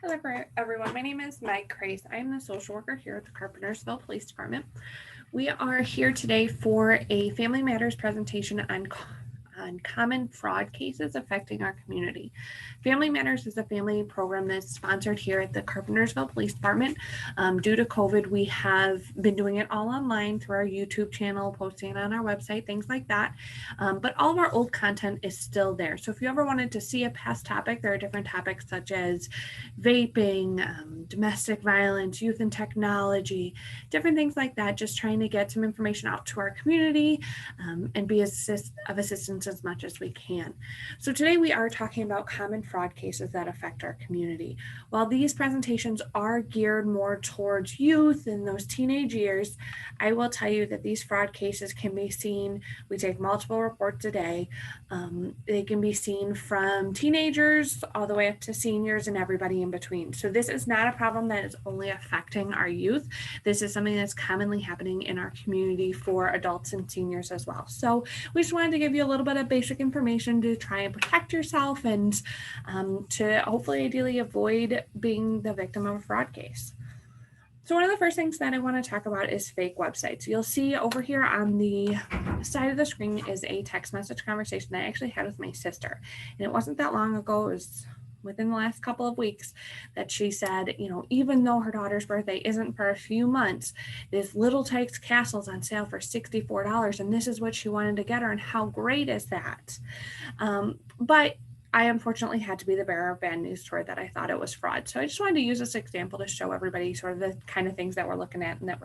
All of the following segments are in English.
Hello everyone, my name is Krase. I'm the social worker here at the Carpentersville Police Department. We are here today for a Family Matters presentation on common fraud cases affecting our community. Family Matters is a family program that's sponsored here at the Carpentersville Police Department. Due to COVID, we have been doing it all online through our YouTube channel, posting it on our website, things like that. But all of our old content is still there. So if you ever wanted to see a past topic, there are different topics such as vaping, domestic violence, youth and technology, different things like that, just trying to get some information out to our community and be of assistance as much as we can. So today we are talking about common fraud cases that affect our community. While these presentations are geared more towards youth and those teenage years, I will tell you that these fraud cases can be seen, we take multiple reports a day. They can be seen from teenagers all the way up to seniors and everybody in between. So this is not a problem that is only affecting our youth. This is something that's commonly happening in our community for adults and seniors as well. So we just wanted to give you a little bit of basic information to try and protect yourself and to hopefully ideally avoid being the victim of a fraud case. So one of the first things that I want to talk about is fake websites. You'll see over here on the side of the screen is a text message conversation that I actually had with my sister. And it wasn't that long ago, it was within the last couple of weeks, that she said, even though her daughter's birthday isn't for a few months, this Little Tikes castle's on sale for $64, and this is what she wanted to get her, and how great is that? But I unfortunately had to be the bearer of bad news to her that I thought it was fraud. So I just wanted to use this example to show everybody sort of the kind of things that we're looking at and that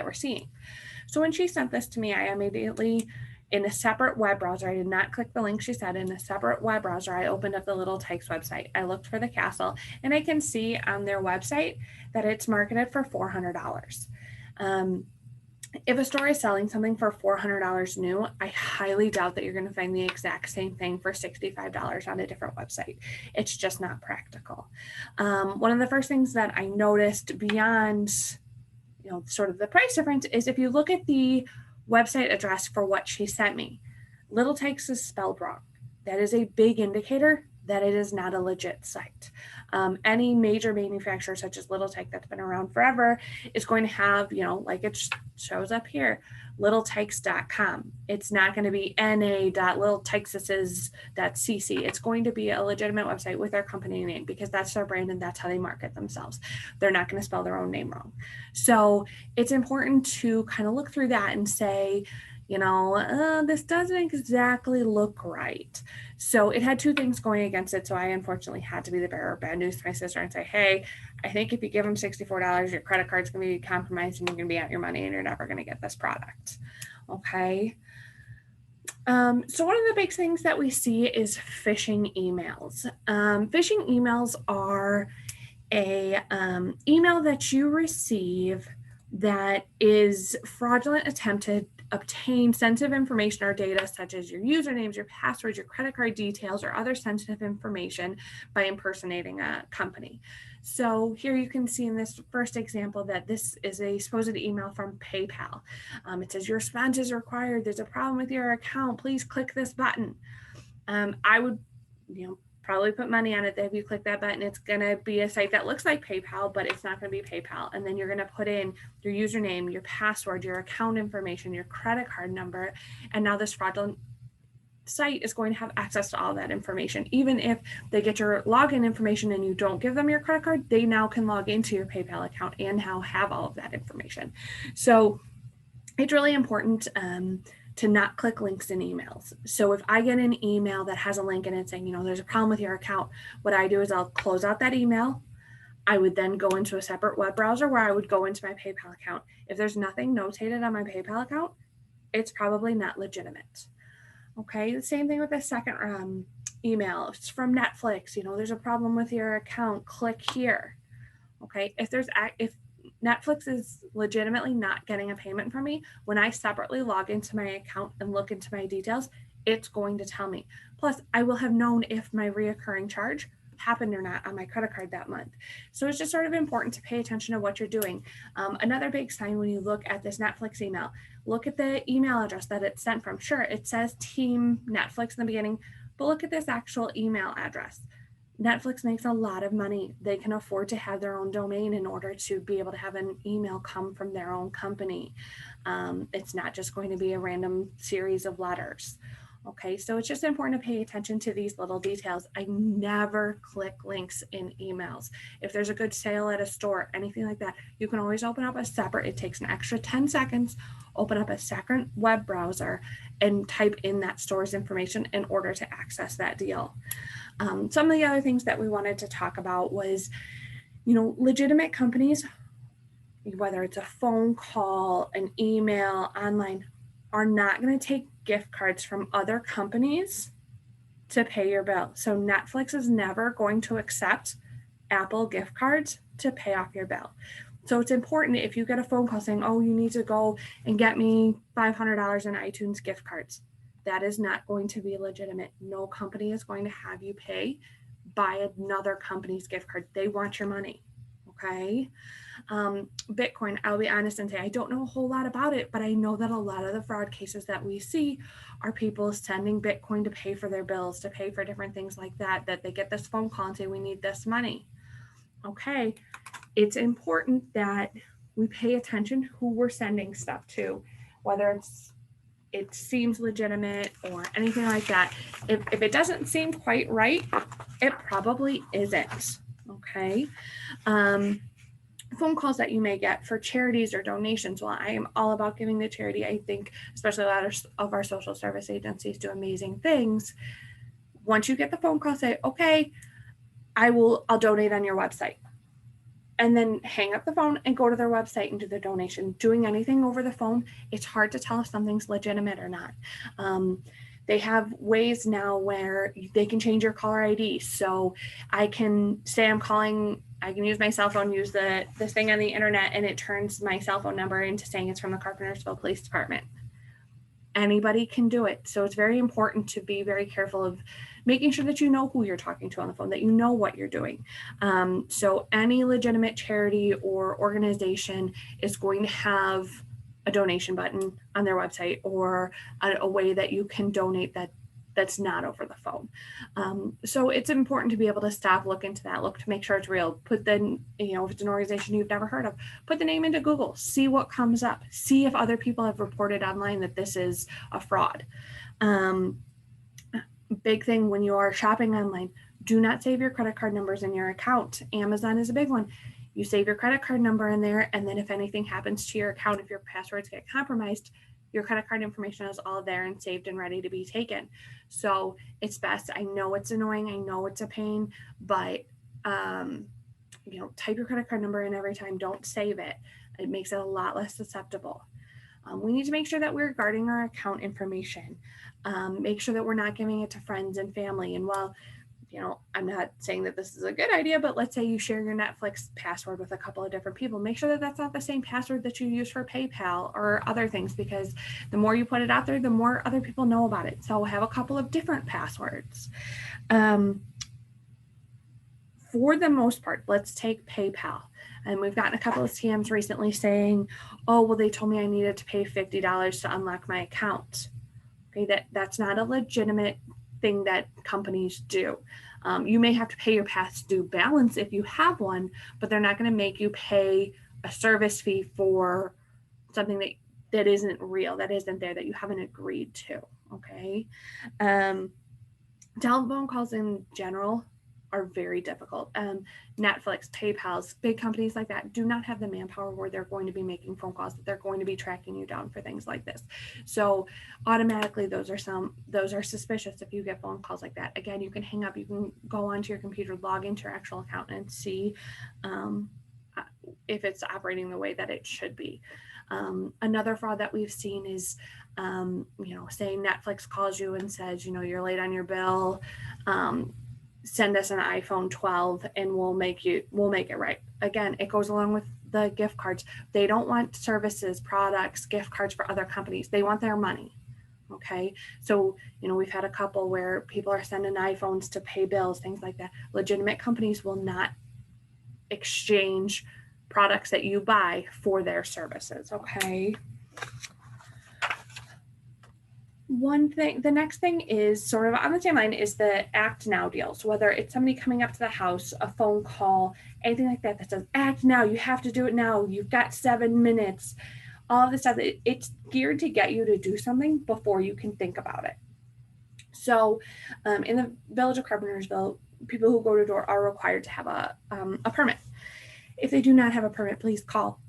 we're seeing. So when she sent this to me, I immediately, in a separate web browser, I did not click the link she said. In a separate web browser, I opened up the Little Tikes website. I looked for the castle, and I can see on their website that it's marketed for $400. If a store is selling something for $400 new, I highly doubt that you're going to find the exact same thing for $65 on a different website. It's just not practical. One of the first things that I noticed beyond, sort of the price difference is if you look at the website address for what she sent me, Little Tikes is spelled wrong. That is a big indicator that it is not a legit site. Any major manufacturer such as Little Tike that's been around forever is going to have, like it shows up here, littletikes.com. It's not going to be na.littletikes.cc. It's going to be a legitimate website with their company name because that's their brand and that's how they market themselves. They're not going to spell their own name wrong. So it's important to kind of look through that and say, this doesn't exactly look right. So it had two things going against it. So I unfortunately had to be the bearer of bad news to my sister and say, hey, I think if you give them $64, your credit card's going to be compromised and you're going to be out your money and you're never going to get this product. Okay. So one of the big things that we see is phishing emails. Phishing emails are a email that you receive that is fraudulent attempt to obtain sensitive information or data such as your usernames, your passwords, your credit card details, or other sensitive information by impersonating a company. So here you can see in this first example that this is a supposed email from PayPal. It says your response is required. There's a problem with your account. Please click this button. I would, probably put money on it that if you click that button, it's going to be a site that looks like PayPal, but it's not going to be PayPal. And then you're going to put in your username, your password, your account information, your credit card number. And now this fraudulent site is going to have access to all that information. Even if they get your login information and you don't give them your credit card, they now can log into your PayPal account and now have all of that information. So it's really important to not click links in emails. So if I get an email that has a link in it saying, there's a problem with your account, what I do is I'll close out that email. I would then go into a separate web browser where I would go into my PayPal account. If there's nothing notated on my PayPal account, it's probably not legitimate. Okay, the same thing with the second email. It's from Netflix, there's a problem with your account, click here. Okay, if Netflix is legitimately not getting a payment from me, when I separately log into my account and look into my details, it's going to tell me. Plus, I will have known if my reoccurring charge happened or not on my credit card that month. So it's just sort of important to pay attention to what you're doing. Another big sign when you look at this Netflix email, look at the email address that it's sent from. Sure, it says Team Netflix in the beginning, but look at this actual email address. Netflix makes a lot of money. They can afford to have their own domain in order to be able to have an email come from their own company. It's not just going to be a random series of letters. Okay, so it's just important to pay attention to these little details. I never click links in emails. If there's a good sale at a store, anything like that, you can always open up a separate, it takes an extra 10 seconds, open up a second web browser and type in that store's information in order to access that deal. Some of the other things that we wanted to talk about was, legitimate companies, whether it's a phone call, an email, online, are not going to take gift cards from other companies to pay your bill. So Netflix is never going to accept Apple gift cards to pay off your bill. So it's important if you get a phone call saying, oh, you need to go and get me $500 in iTunes gift cards. That is not going to be legitimate. No company is going to have you pay by another company's gift card. They want your money. Okay. Bitcoin, I'll be honest and say I don't know a whole lot about it, but I know that a lot of the fraud cases that we see are people sending Bitcoin to pay for their bills, to pay for different things like that, that they get this phone call and say, we need this money. Okay. It's important that we pay attention who we're sending stuff to, whether it seems legitimate or anything like that. If it doesn't seem quite right, it probably isn't. Okay. Phone calls that you may get for charities or donations. Well, I am all about giving to charity. I think especially a lot of our social service agencies do amazing things. Once you get the phone call, say, okay, I'll donate on your website. And then hang up the phone and go to their website and do the donation. Doing anything over the phone, it's hard to tell if something's legitimate or not. They have ways now where they can change your caller ID. So I can say I'm calling, I can use my cell phone, use this thing on the internet, and it turns my cell phone number into saying it's from the Carpentersville Police Department. Anybody can do it. So it's very important to be very careful of making sure that you know who you're talking to on the phone, that you know what you're doing. So any legitimate charity or organization is going to have a donation button on their website or a way that you can donate that's not over the phone. So it's important to be able to stop, look into that, look to make sure it's real. Put the, if it's an organization you've never heard of, put the name into Google, see what comes up, see if other people have reported online that this is a fraud. Big thing when you are shopping online, do not save your credit card numbers in your account. Amazon is a big one. You save your credit card number in there, and then if anything happens to your account, if your passwords get compromised, your credit card information is all there and saved and ready to be taken. So it's best. I know it's annoying. I know it's a pain, but type your credit card number in every time. Don't save it. It makes it a lot less susceptible. We need to make sure that we're guarding our account information. Make sure that we're not giving it to friends and family. And while, I'm not saying that this is a good idea, but let's say you share your Netflix password with a couple of different people. Make sure that that's not the same password that you use for PayPal or other things, because the more you put it out there, the more other people know about it. So have a couple of different passwords. For the most part, let's take PayPal. And we've gotten a couple of scams recently saying, oh, well, they told me I needed to pay $50 to unlock my account. Okay, that's not a legitimate thing that companies do. You may have to pay your past due balance if you have one, but they're not going to make you pay a service fee for something that isn't real, that isn't there, that you haven't agreed to. Okay. Telephone calls in general are very difficult. Netflix, PayPal's, big companies like that do not have the manpower where they're going to be making phone calls, that they're going to be tracking you down for things like this. So automatically those are suspicious if you get phone calls like that. Again, you can hang up, you can go onto your computer, log into your actual account and see if it's operating the way that it should be. Another fraud that we've seen is, say Netflix calls you and says, you're late on your bill. Send us an iPhone 12 and we'll make it right. Again, it goes along with the gift cards. They don't want services, products, gift cards for other companies. They want their money. Okay. So, we've had a couple where people are sending iPhones to pay bills, things like that. Legitimate companies will not exchange products that you buy for their services. Okay. The next thing is sort of on the same line is the act now deals, whether it's somebody coming up to the house, a phone call, anything like that that says act now, you have to do it now, you've got 7 minutes, all of this stuff. It's geared to get you to do something before you can think about it. So in the village of Carpentersville, people who go to door are required to have a permit. If they do not have a permit, please call.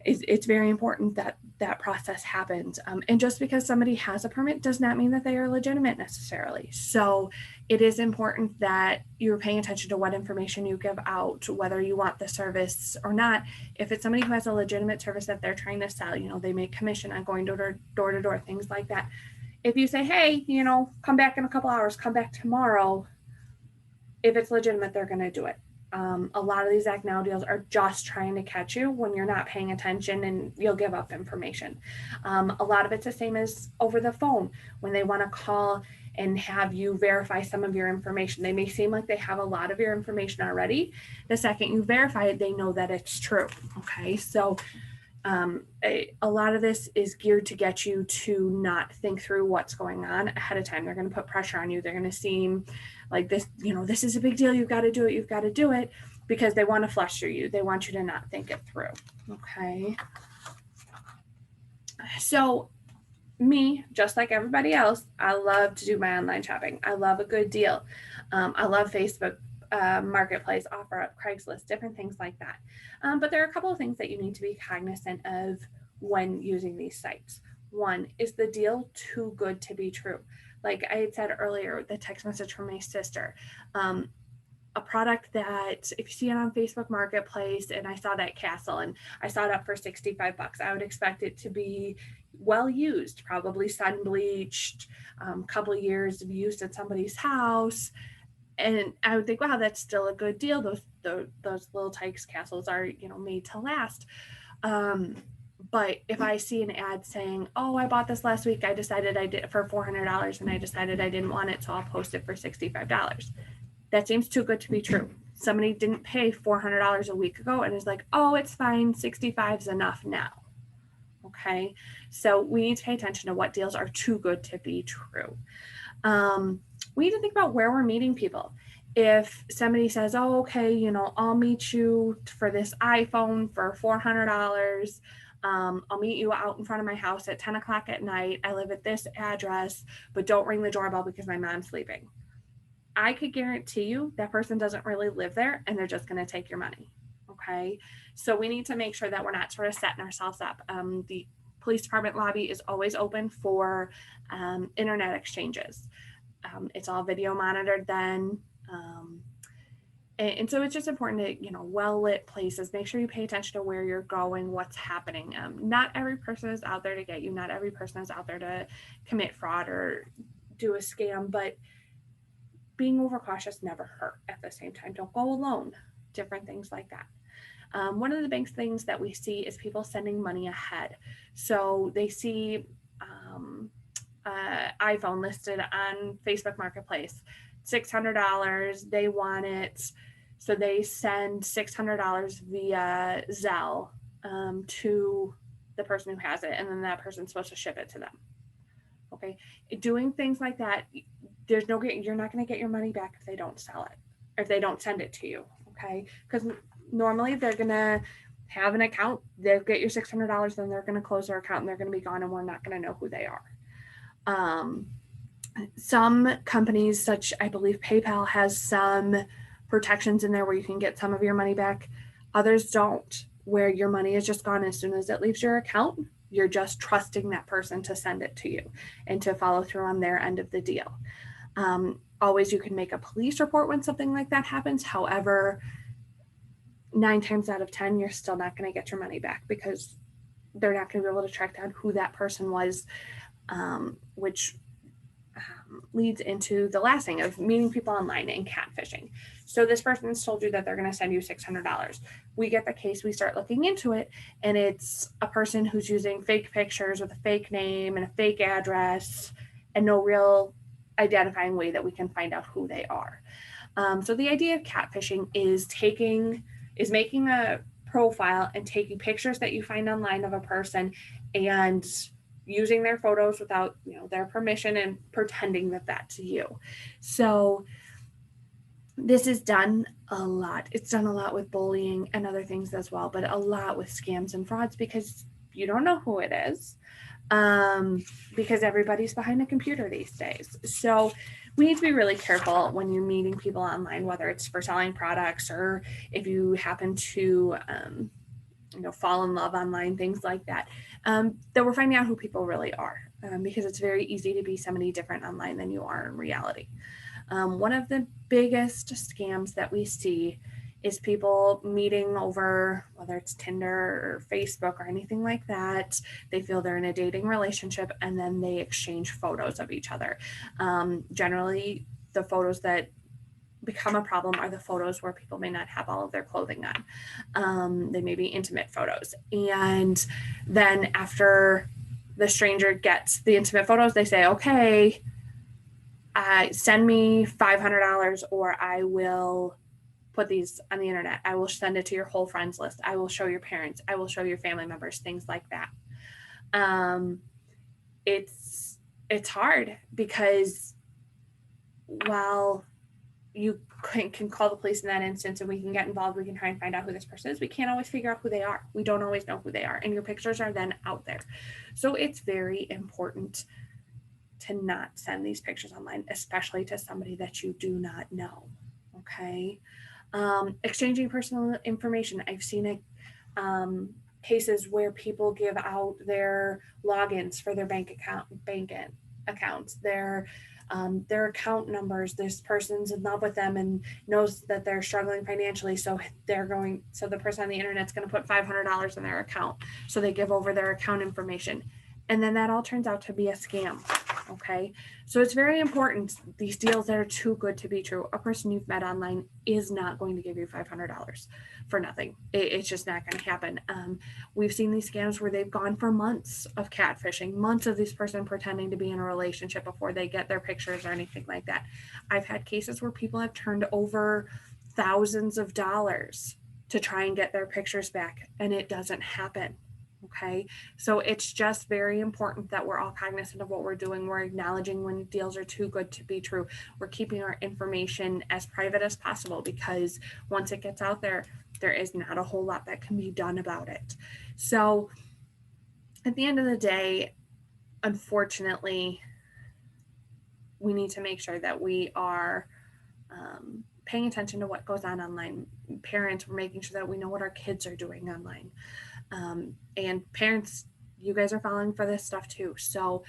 It's very important that that process happens. And just because somebody has a permit does not mean that they are legitimate necessarily. So it is important that you're paying attention to what information you give out, whether you want the service or not. If it's somebody who has a legitimate service that they're trying to sell, they make commission on going door to door, things like that. If you say, hey, come back in a couple hours, come back tomorrow, if it's legitimate, they're going to do it. A lot of these act now deals are just trying to catch you when you're not paying attention, and you'll give up information. A lot of it's the same as over the phone when they want to call and have you verify some of your information. They may seem like they have a lot of your information already. The second you verify it, they know that it's true. Okay, so a lot of this is geared to get you to not think through what's going on ahead of time. They're going to put pressure on you. They're going to seem like this, this is a big deal. You've got to do it, because they want to fluster you. They want you to not think it through. Okay. So me, just like everybody else, I love to do my online shopping. I love a good deal. I love Facebook Marketplace, OfferUp, Craigslist, different things like that. But there are a couple of things that you need to be cognizant of when using these sites. One, is the deal too good to be true? Like I had said earlier, the text message from my sister, a product that if you see it on Facebook Marketplace, and I saw that castle and I saw it up for $65, I would expect it to be well used, probably sun bleached, couple of years of use at somebody's house. And I would think, wow, that's still a good deal. Those little Tykes castles are, made to last. But if I see an ad saying, oh, I bought this last week, I decided I did for $400, and I decided I didn't want it, so I'll post it for $65. That seems too good to be true. Somebody didn't pay $400 a week ago and is like, oh, it's fine, 65 is enough now. Okay, so we need to pay attention to what deals are too good to be true. We need to think about where we're meeting people. If somebody says, oh, okay, I'll meet you for this iPhone for $400. I'll meet you out in front of my house at 10 o'clock at night. I live at this address, but don't ring the doorbell because my mom's sleeping. I could guarantee you that person doesn't really live there, and they're just going to take your money. Okay. So we need to make sure that we're not sort of setting ourselves up. The police department lobby is always open for internet exchanges. It's all video monitored then. And so it's just important to, well-lit places. Make sure you pay attention to where you're going, what's happening. Not every person is out there to get you. Not every person is out there to commit fraud or do a scam, but being overcautious never hurt at the same time. Don't go alone. Different things like that. One of the big things that we see is people sending money ahead. So they see iPhone listed on Facebook Marketplace, $600. They want it, so they send $600 via Zelle to the person who has it, and then that person's supposed to ship it to them. Okay, doing things like that, you're not going to get your money back if they don't sell it, or if they don't send it to you. Okay, because normally they're going to have an account, they'll get your $600, then they're going to close their account and they're going to be gone, and we're not going to know who they are. Some companies, such I believe PayPal, has some protections in there where you can get some of your money back. Others don't, where your money is just gone as soon as it leaves your account. You're just trusting that person to send it to you and to follow through on their end of the deal. Always, you can make a police report when something like that happens. However, 9 times out of 10, you're still not going to get your money back, because they're not going to be able to track down who that person was, which leads into the last thing of meeting people online and catfishing. So this person's told you that they're going to send you $600. We get the case, we start looking into it, and it's a person who's using fake pictures with a fake name and a fake address, and no real identifying way that we can find out who they are. So the idea of catfishing is making a profile and taking pictures that you find online of a person and using their photos without, their permission and pretending that that's you. So this is done a lot. It's done a lot with bullying and other things as well, but a lot with scams and frauds because you don't know who it is, because everybody's behind a computer these days. So we need to be really careful when you're meeting people online, whether it's for selling products or if you happen to fall in love online, things like that, that we're finding out who people really are, because it's very easy to be somebody different online than you are in reality. One of the biggest scams that we see is people meeting over, whether it's Tinder or Facebook or anything like that. They feel they're in a dating relationship and then they exchange photos of each other. Generally, the photos that become a problem are the photos where people may not have all of their clothing on. They may be intimate photos. And then after the stranger gets the intimate photos, they say, okay, send me $500 or I will put these on the internet. I will send it to your whole friends list. I will show your parents. I will show your family members, things like that. It's hard because while you can call the police in that instance and we can get involved, we can try and find out who this person is, we can't always figure out who they are. We don't always know who they are, and your pictures are then out there. So it's very important to not send these pictures online, especially to somebody that you do not know. Okay. Exchanging personal information. I've seen it, cases where people give out their logins for their bank accounts, their account numbers. This person's in love with them and knows that they're struggling financially, so the person on the internet's going to put $500 in their account, so they give over their account information, and then that all turns out to be a scam. Okay, so it's very important. These deals that are too good to be true. A person you've met online is not going to give you $500 for nothing. It's just not going to happen. We've seen these scams where they've gone for months of catfishing, months of this person pretending to be in a relationship before they get their pictures or anything like that. I've had cases where people have turned over thousands of dollars to try and get their pictures back, and it doesn't happen. Okay, so it's just very important that we're all cognizant of what we're doing. We're acknowledging when deals are too good to be true. We're keeping our information as private as possible, because once it gets out there, there is not a whole lot that can be done about it. So at the end of the day, unfortunately, we need to make sure that we are paying attention to what goes on online. Parents, we're making sure that we know what our kids are doing online. And parents, you guys are falling for this stuff too. So,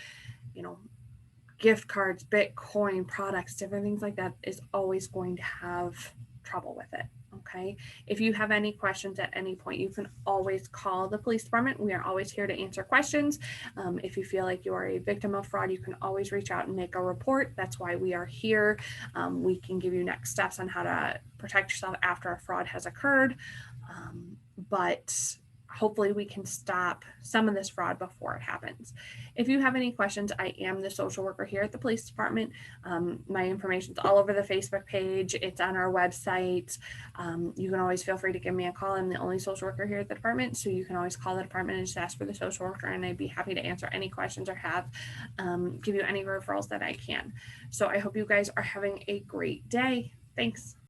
gift cards, Bitcoin, products, different things like that is always going to have trouble with it. Okay. If you have any questions at any point, you can always call the police department. We are always here to answer questions. If you feel like you are a victim of fraud, you can always reach out and make a report. That's why we are here. We can give you next steps on how to protect yourself after a fraud has occurred. But hopefully we can stop some of this fraud before it happens. If you have any questions, I am the social worker here at the police department. My information is all over the Facebook page. It's on our website. You can always feel free to give me a call. I'm the only social worker here at the department, so you can always call the department and just ask for the social worker, and I'd be happy to answer any questions or give you any referrals that I can. So I hope you guys are having a great day. Thanks.